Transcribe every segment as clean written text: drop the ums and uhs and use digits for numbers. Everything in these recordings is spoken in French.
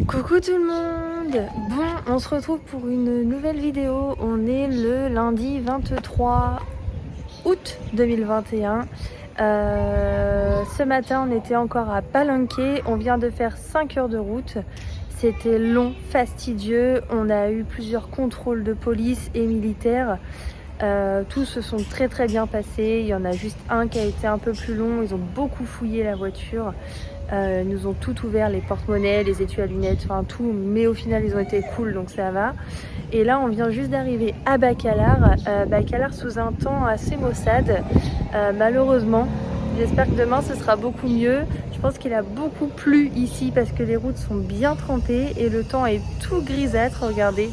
Coucou tout le monde. Bon, on se retrouve pour une nouvelle vidéo. On est le lundi 23 août 2021. Ce matin, on était encore à Palenque. On vient de faire 5 heures de route. C'était long, fastidieux. On a eu plusieurs contrôles de police et militaires. Tous se sont très bien passés. Il y en a juste un qui a été un peu plus long. Ils ont beaucoup fouillé la voiture. Ils nous ont tout ouvert, les porte-monnaies, les étuis à lunettes, enfin tout, mais au final ils ont été cool, donc ça va. Et là on vient juste d'arriver à Bacalar, Bacalar sous un temps assez maussade, malheureusement. J'espère que demain ce sera beaucoup mieux. Je pense qu'il a beaucoup plu ici parce que les routes sont bien trempées et le temps est tout grisâtre, regardez.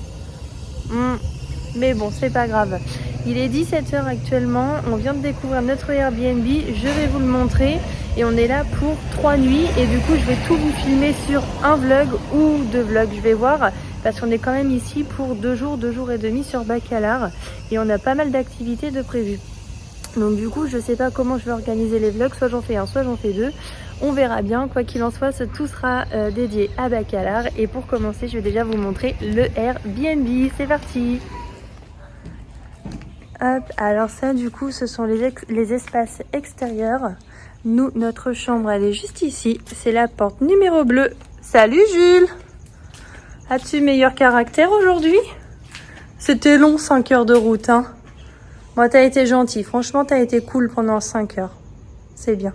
Mais bon, c'est pas grave. Il est 17 h actuellement, on vient de découvrir notre Airbnb, je vais vous le montrer. Et on est là pour 3 nuits et du coup je vais tout vous filmer sur un vlog ou 2 vlogs, je vais voir. Parce qu'on est quand même ici pour 2 jours et demi sur Bacalar. Et on a pas mal d'activités de prévues. Donc du coup je sais pas comment je vais organiser les vlogs, soit j'en fais un, soit j'en fais 2. On verra bien, quoi qu'il en soit, tout sera dédié à Bacalar. Et pour commencer, je vais déjà vous montrer le Airbnb, c'est parti. Hop, alors ça du coup ce sont les espaces extérieurs. Nous, notre chambre elle est juste ici, c'est la porte numéro bleue. Salut Jules! As-tu meilleur caractère aujourd'hui? C'était long 5 heures de route hein. Moi t'as été gentil, franchement t'as été cool pendant 5 heures. C'est bien.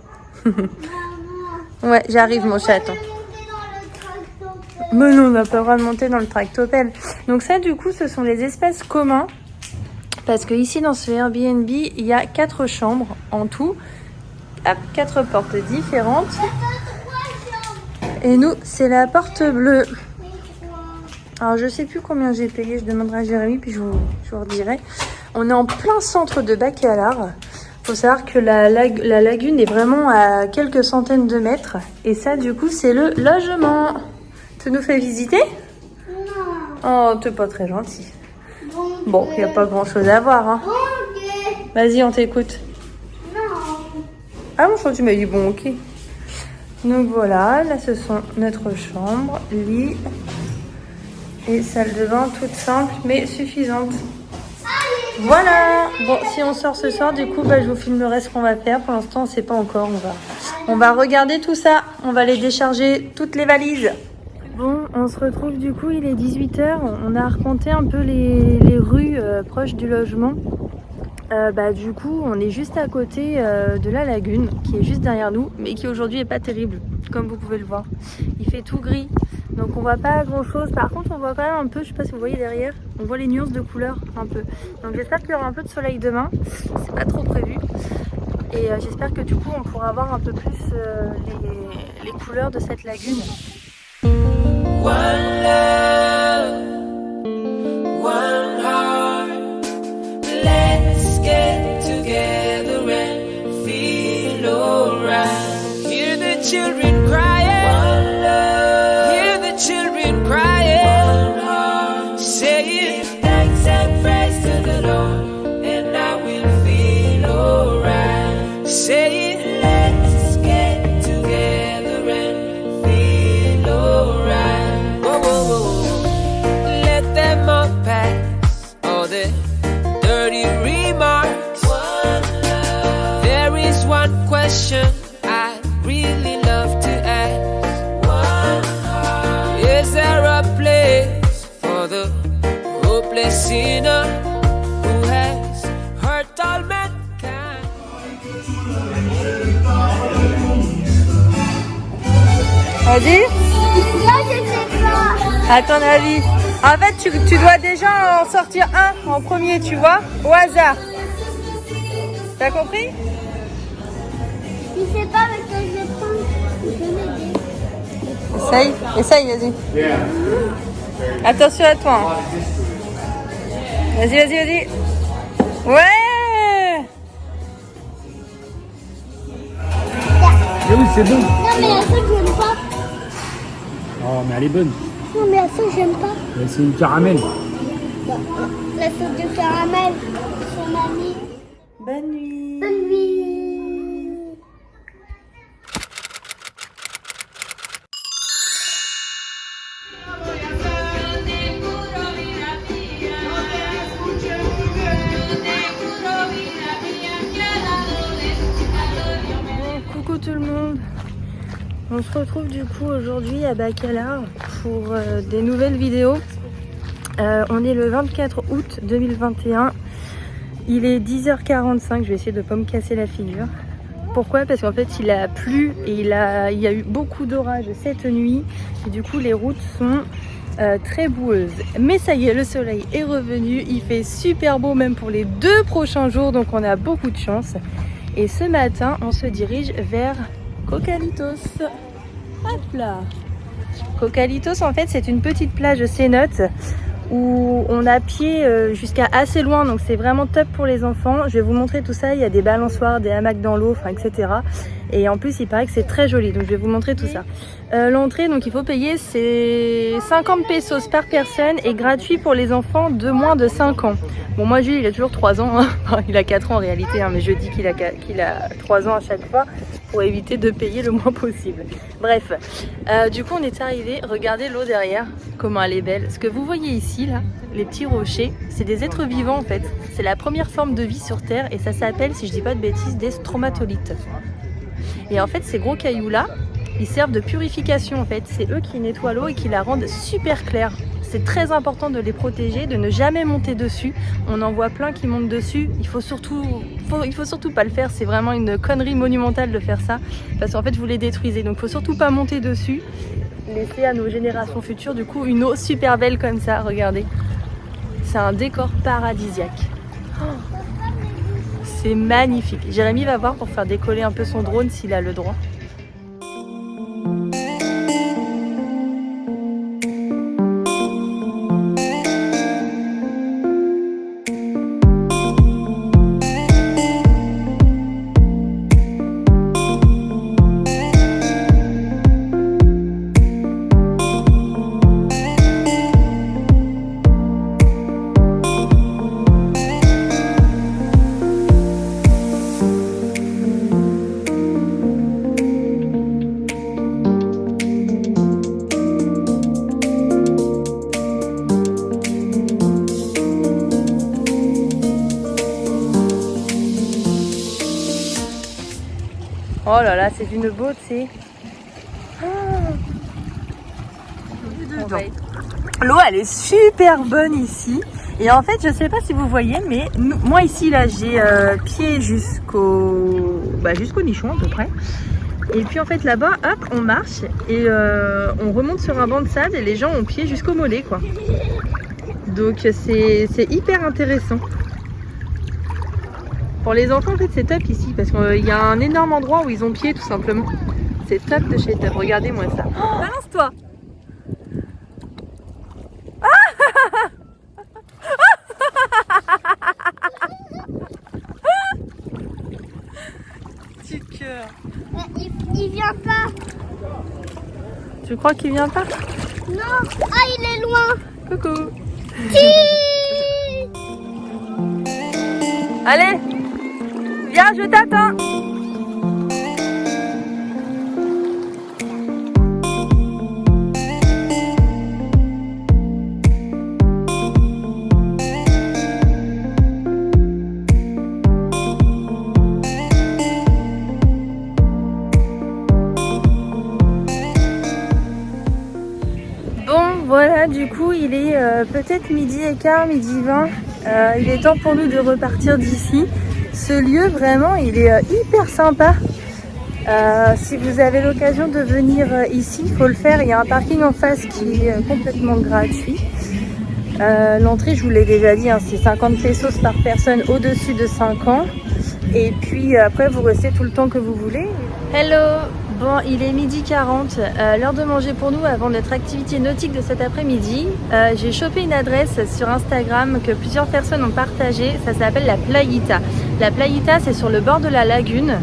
Ouais, j'arrive mon chaton. Mais non, on n'a pas le droit de monter dans le tractopelle. Donc ça du coup ce sont les espaces communs. Parce que ici dans ce Airbnb, il y a 4 chambres en tout. Hop, 4 portes différentes. Et nous, c'est la porte bleue. Alors je sais plus combien j'ai payé, je demanderai à Jérémy puis je vous redirai. On est en plein centre de Bacalar. Faut savoir que la lagune est vraiment à quelques centaines de mètres. Et ça du coup c'est le logement. Tu nous fais visiter? Non. Oh, t'es pas très gentil. Bon, il n'y a pas grand chose à voir. Hein. Vas-y, on t'écoute. Non. Ah bon, je crois que tu m'as dit bon, ok. Donc voilà, là ce sont notre chambre, lit et salle de bain toute simple mais suffisante. Voilà. Bon, si on sort ce soir, du coup, je vous filmerai ce qu'on va faire. Pour l'instant, on ne sait pas encore. On va regarder tout ça. On va aller décharger toutes les valises. Bon, on se retrouve du coup, il est 18 h. On a arpenté un peu les rues proches du logement. Du coup, on est juste à côté de la lagune, qui est juste derrière nous, mais qui aujourd'hui est pas terrible, comme vous pouvez le voir. Il fait tout gris, donc on voit pas grand chose. Par contre, on voit quand même un peu, je sais pas si vous voyez derrière, on voit les nuances de couleurs un peu. Donc j'espère qu'il y aura un peu de soleil demain, c'est pas trop prévu. Et j'espère que du coup, on pourra voir un peu plus les couleurs de cette lagune. One love, one heart, let's get together and feel alright. Hear the children crying, one love, hear the children crying, one heart, saying thanks and praise to the Lord, and I will feel alright. Saying let's get together and feel alright. Let them all pass all the dirty remarks. There is one question I really love to ask. Is there a place for the hopeless sinner who has hurt all mankind? Vas-y. À ton avis? En fait, tu dois déjà en sortir un en premier, tu vois, au hasard. T'as compris? Il sait pas, mais quand je le prends, il peut m'aider. Essaye, vas-y. Attention à toi. Hein. Vas-y. Ouais! c'est bon. Non, mais la sauce, j'aime pas. Oh, mais elle est bonne. Non, mais la sauce, j'aime pas. Mais c'est une caramel. La sauce de caramel, c'est mamie. Bonne nuit. Bonne nuit. Coucou tout le monde. On se retrouve du coup aujourd'hui à Bacalar pour des nouvelles vidéos. On est le 24 août 2021. Il est 10h45. Je vais essayer de ne pas me casser la figure. Pourquoi? Parce qu'en fait il a plu et il y a eu beaucoup d'orage cette nuit. Et du coup les routes sont très boueuses. Mais ça y est, le soleil est revenu. Il fait super beau même pour les 2 prochains jours. Donc on a beaucoup de chance. Et ce matin, on se dirige vers Kokalitos. Hop là. Kokalitos, en fait, c'est une petite plage cénote où on a pied jusqu'à assez loin. Donc c'est vraiment top pour les enfants. Je vais vous montrer tout ça. Il y a des balançoires, des hamacs dans l'eau, enfin, etc. Et en plus, il paraît que c'est très joli. Donc je vais vous montrer tout ça. L'entrée, donc il faut payer, c'est 50 pesos par personne et gratuit pour les enfants de moins de 5 ans. Bon, moi, Jules, il a toujours 3 ans. Hein. Enfin, il a 4 ans en réalité, hein, mais je dis qu'il a 3 ans à chaque fois pour éviter de payer le moins possible. Bref, du coup, on est arrivé. Regardez l'eau derrière, comment elle est belle. Ce que vous voyez ici, là, les petits rochers, c'est des êtres vivants en fait. C'est la première forme de vie sur Terre et ça s'appelle, si je dis pas de bêtises, des stromatolites. Et en fait, ces gros cailloux-là, ils servent de purification en fait. C'est eux qui nettoient l'eau et qui la rendent super claire. C'est très important de les protéger, de ne jamais monter dessus. On en voit plein qui montent dessus. Il faut surtout pas le faire. C'est vraiment une connerie monumentale de faire ça. Parce qu'en fait, vous les détruisez. Donc, il faut surtout pas monter dessus. Laisser à nos générations futures, du coup, une eau super belle comme ça. Regardez. C'est un décor paradisiaque. Oh, c'est magnifique. Jérémy va voir pour faire décoller un peu son drone s'il a le droit. Oh là là, c'est d'une beauté. L'eau, elle est super bonne ici. Et en fait, je sais pas si vous voyez, mais moi ici, là, j'ai pied jusqu'au nichon à peu près. Et puis en fait, là-bas, hop, on marche et on remonte sur un banc de sable et les gens ont pied jusqu'au mollet, quoi. Donc c'est hyper intéressant. Pour les enfants, en fait, c'est top ici parce qu'il y a un énorme endroit où ils ont pied, tout simplement. C'est top de chez top. Regardez-moi ça. Oh, balance-toi! Petit cœur. Il vient pas. Tu crois qu'il vient pas? Non. Ah, il est loin. Coucou. Ti. Allez, viens, je t'attends. Voilà, du coup, il est peut-être 12h15, 12h20. Il est temps pour nous de repartir d'ici. Ce lieu, vraiment, il est hyper sympa. Si vous avez l'occasion de venir ici, il faut le faire. Il y a un parking en face qui est complètement gratuit. L'entrée, je vous l'ai déjà dit, hein, c'est 50 pesos par personne au-dessus de 5 ans. Et puis après, vous restez tout le temps que vous voulez. Hello! Bon, il est 12h40, l'heure de manger pour nous avant notre activité nautique de cet après-midi. J'ai chopé une adresse sur Instagram que plusieurs personnes ont partagée, ça s'appelle la Playita. La Playita, c'est sur le bord de la lagune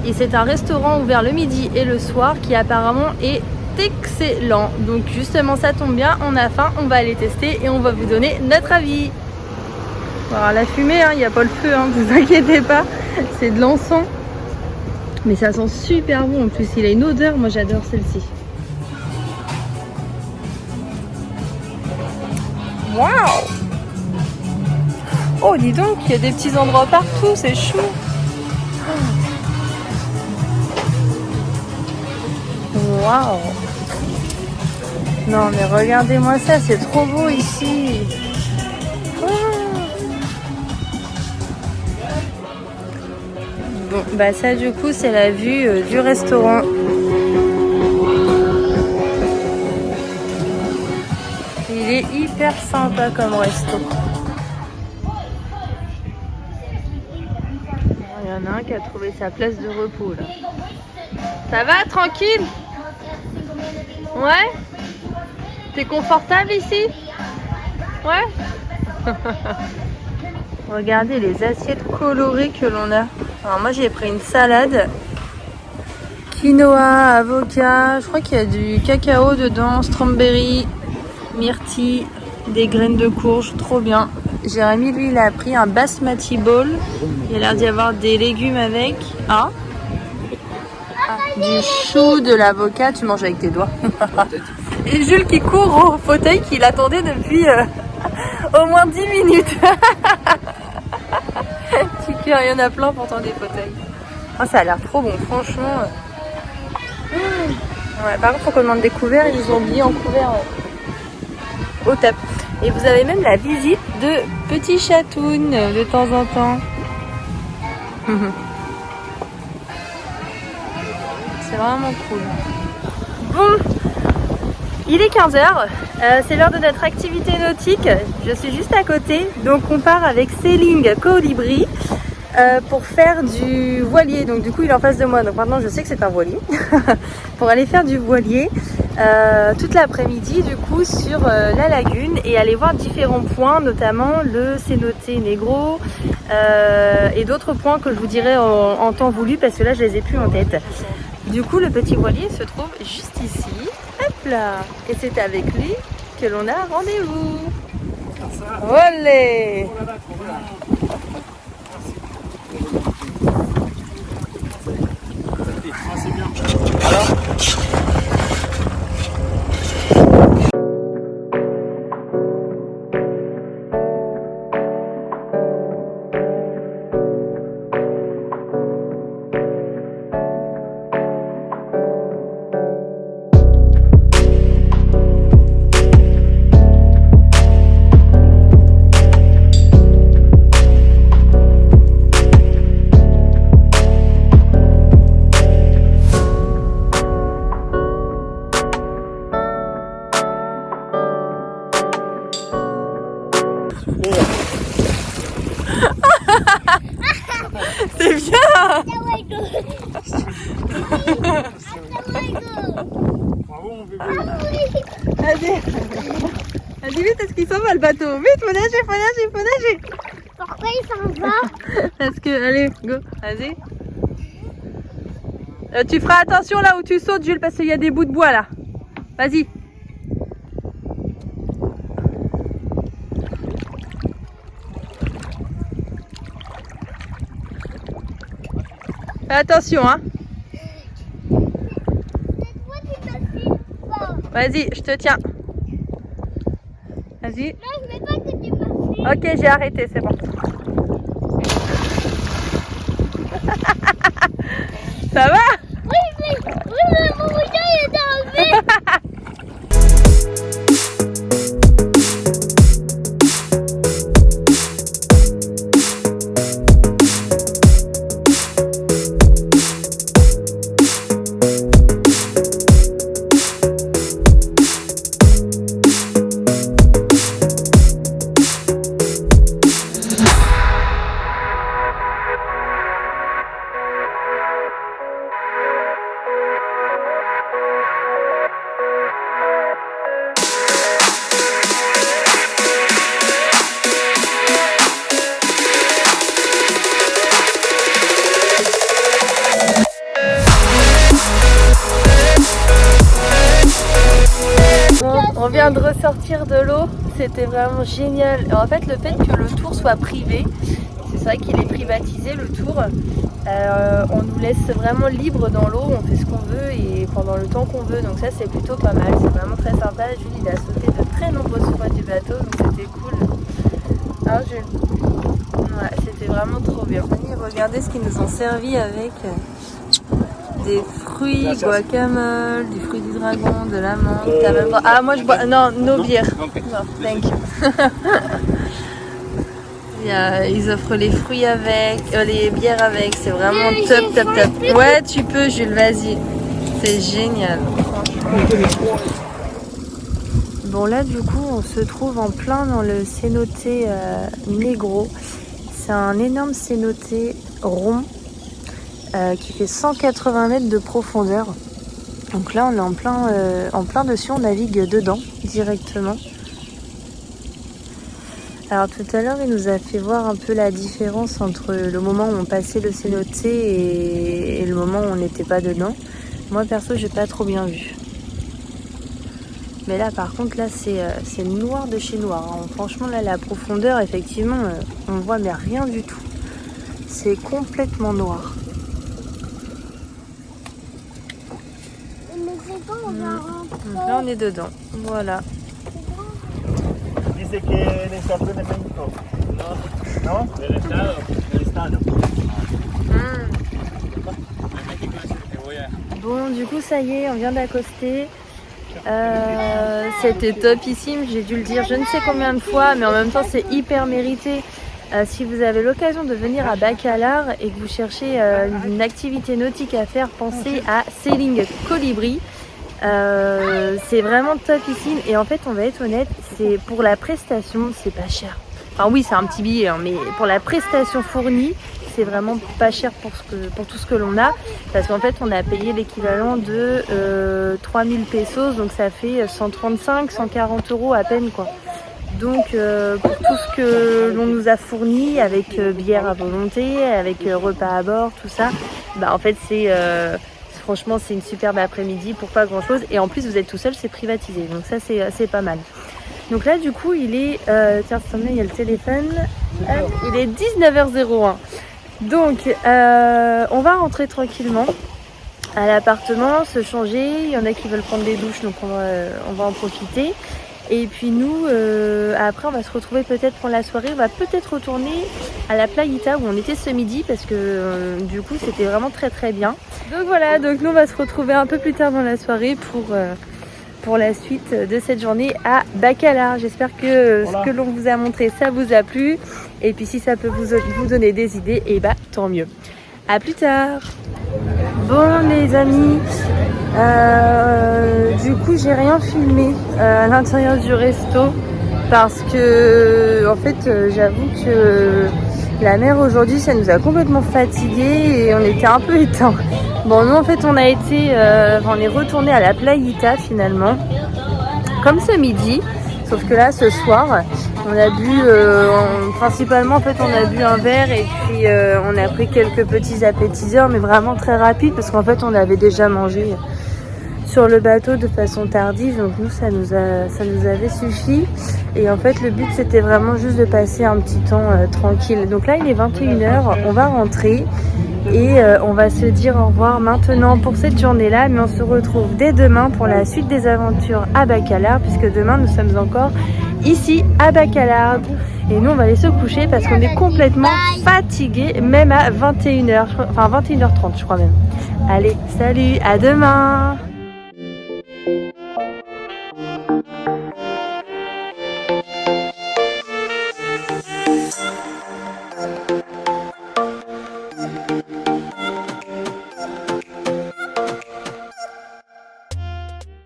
Et c'est un restaurant ouvert le midi et le soir qui apparemment est excellent. Donc justement ça tombe bien, on a faim, on va aller tester et on va vous donner notre avis. Alors la fumée, il n'y a pas le feu, ne vous inquiétez pas, c'est de l'encens. Mais ça sent super bon, en plus il a une odeur, moi j'adore celle-ci. Waouh! Oh dis donc, il y a des petits endroits partout, c'est chou. Waouh! Non mais regardez-moi ça, c'est trop beau ici. Bon, bah ça du coup c'est la vue du restaurant. Il est hyper sympa comme resto. Il y en a un qui a trouvé sa place de repos là. Ça va, tranquille? Ouais? T'es confortable ici? Ouais? Regardez les assiettes colorées que l'on a. Alors moi j'ai pris une salade. Quinoa, avocat, je crois qu'il y a du cacao dedans, strawberry, myrtille, des graines de courge, trop bien. Jérémy lui il a pris un basmati bowl. Il a l'air d'y avoir des légumes avec. Du chou, de l'avocat, tu manges avec tes doigts. Et Jules qui court au fauteuil qu'il attendait depuis au moins 10 minutes. Il y en a plein pourtant des fauteuils. Oh, ça a l'air trop bon, franchement. Ouais, par contre, faut qu'on demande des couverts. Ils ont oublié en couvert au top. Et vous avez même la visite de petits chatouns de temps en temps. C'est vraiment cool. Bon, il est 15h. C'est l'heure de notre activité nautique. Je suis juste à côté. Donc, on part avec Sailing Colibri. Pour faire du voilier, donc du coup il est en face de moi, donc maintenant je sais que c'est un voilier. Pour aller faire du voilier toute l'après-midi du coup sur la lagune et aller voir différents points, notamment le cenote Negro et d'autres points que je vous dirai en temps voulu parce que là je les ai plus en tête. Du coup le petit voilier se trouve juste ici, hop là, et c'est avec lui que l'on a rendez-vous. Olé! C'est bien. Bravo mon bébé. Vas-y vite, est-ce qu'il s'en va le bateau? Vite, faut nager, faut nager, faut nager. Pourquoi il s'en va? Parce que, allez, go, vas-y. Tu feras attention là où tu sautes, Jules, parce qu'il y a des bouts de bois là. Vas-y. Fais attention, hein. Vas-y, je te tiens. Vas-y. Non, je veux pas que tu m'as fait. Ok, j'ai arrêté, c'est bon. Ça va? Oui, mais mon bouton il est enlevé. vient de ressortir de l'eau, c'était vraiment génial. Et en fait, le fait que le tour soit privé, c'est vrai qu'il est privatisé le tour. On nous laisse vraiment libre dans l'eau, on fait ce qu'on veut et pendant le temps qu'on veut. Donc ça, c'est plutôt pas mal. C'est vraiment très sympa. Jules, il a sauté de très nombreuses fois du bateau, donc c'était cool. Ah, Jules. Ouais, c'était vraiment trop bien. Regardez ce qu'ils nous ont servi avec des fruits, guacamole, du fruit du dragon, de la menthe. Même pas... Ah, moi je bois. Non, no beer. Non, thank you. Ils offrent les fruits avec, les bières avec. C'est vraiment top, top, top. Ouais, tu peux, Jules, vas-y. C'est génial. Bon, là, du coup, on se trouve en plein dans le cénoté Negro. C'est un énorme cénoté rond qui fait 180 mètres de profondeur. Donc là, on est en plein dessus, on navigue dedans directement. Alors tout à l'heure, il nous a fait voir un peu la différence entre le moment où on passait le cénoté et le moment où on n'était pas dedans. Moi, perso, j'ai pas trop bien vu. Mais là, par contre, là, c'est noir de chez noir. Hein. Franchement, là, la profondeur, effectivement, on voit mais rien du tout. C'est complètement noir. Mais c'est quand on va rentrer? Donc là, on est dedans. Voilà. Dice que le sorprende México. ¿No? Del estado. Del estado. Bon, du coup, ça y est, on vient d'accoster. C'était topissime, j'ai dû le dire je ne sais combien de fois, mais en même temps, c'est hyper mérité. Si vous avez l'occasion de venir à Bacalar et que vous cherchez une activité nautique à faire, pensez à Sailing Colibri. C'est vraiment topissime et en fait on va être honnête, c'est pour la prestation c'est pas cher. Enfin oui c'est un petit billet hein, mais pour la prestation fournie c'est vraiment pas cher pour tout ce que l'on a parce qu'en fait on a payé l'équivalent de 3000 pesos donc ça fait 135-140 euros à peine quoi. Donc pour tout ce que l'on nous a fourni avec bière à volonté, avec repas à bord, tout ça, bah en fait c'est franchement, c'est une superbe après-midi pour pas grand-chose. Et en plus, vous êtes tout seul, c'est privatisé. Donc ça, c'est pas mal. Donc là, du coup, il est... tiens, il y a le téléphone. Il est 19h01. Donc, on va rentrer tranquillement à l'appartement, se changer. Il y en a qui veulent prendre des douches, donc on va en profiter. Et puis nous, après, on va se retrouver peut-être pour la soirée. On va peut-être retourner à la Playita où on était ce midi parce que du coup, c'était vraiment très très bien. Donc voilà, donc nous, on va se retrouver un peu plus tard dans la soirée pour la suite de cette journée à Bacalar. J'espère que ce que l'on vous a montré, ça vous a plu. Et puis si ça peut vous donner des idées, et bah tant mieux. À plus tard. Bon les amis, du coup j'ai rien filmé à l'intérieur du resto parce que en fait j'avoue que la mer aujourd'hui ça nous a complètement fatigués et on était un peu éteints. Bon nous en fait on est retourné à la Playita finalement comme ce midi. Sauf que là, ce soir, on a bu, principalement, en fait, on a bu un verre et puis on a pris quelques petits appétiseurs, mais vraiment très rapides parce qu'en fait, on avait déjà mangé sur le bateau de façon tardive. Donc nous, ça nous avait suffi. Et en fait, le but, c'était vraiment juste de passer un petit temps tranquille. Donc là, il est 21h, on va rentrer. Et on va se dire au revoir maintenant pour cette journée-là, mais on se retrouve dès demain pour la suite des aventures à Bacalar, puisque demain nous sommes encore ici à Bacalar. Et nous on va aller se coucher parce qu'on est complètement fatigués, même à 21h, enfin 21h30 je crois même. Allez, salut, à demain!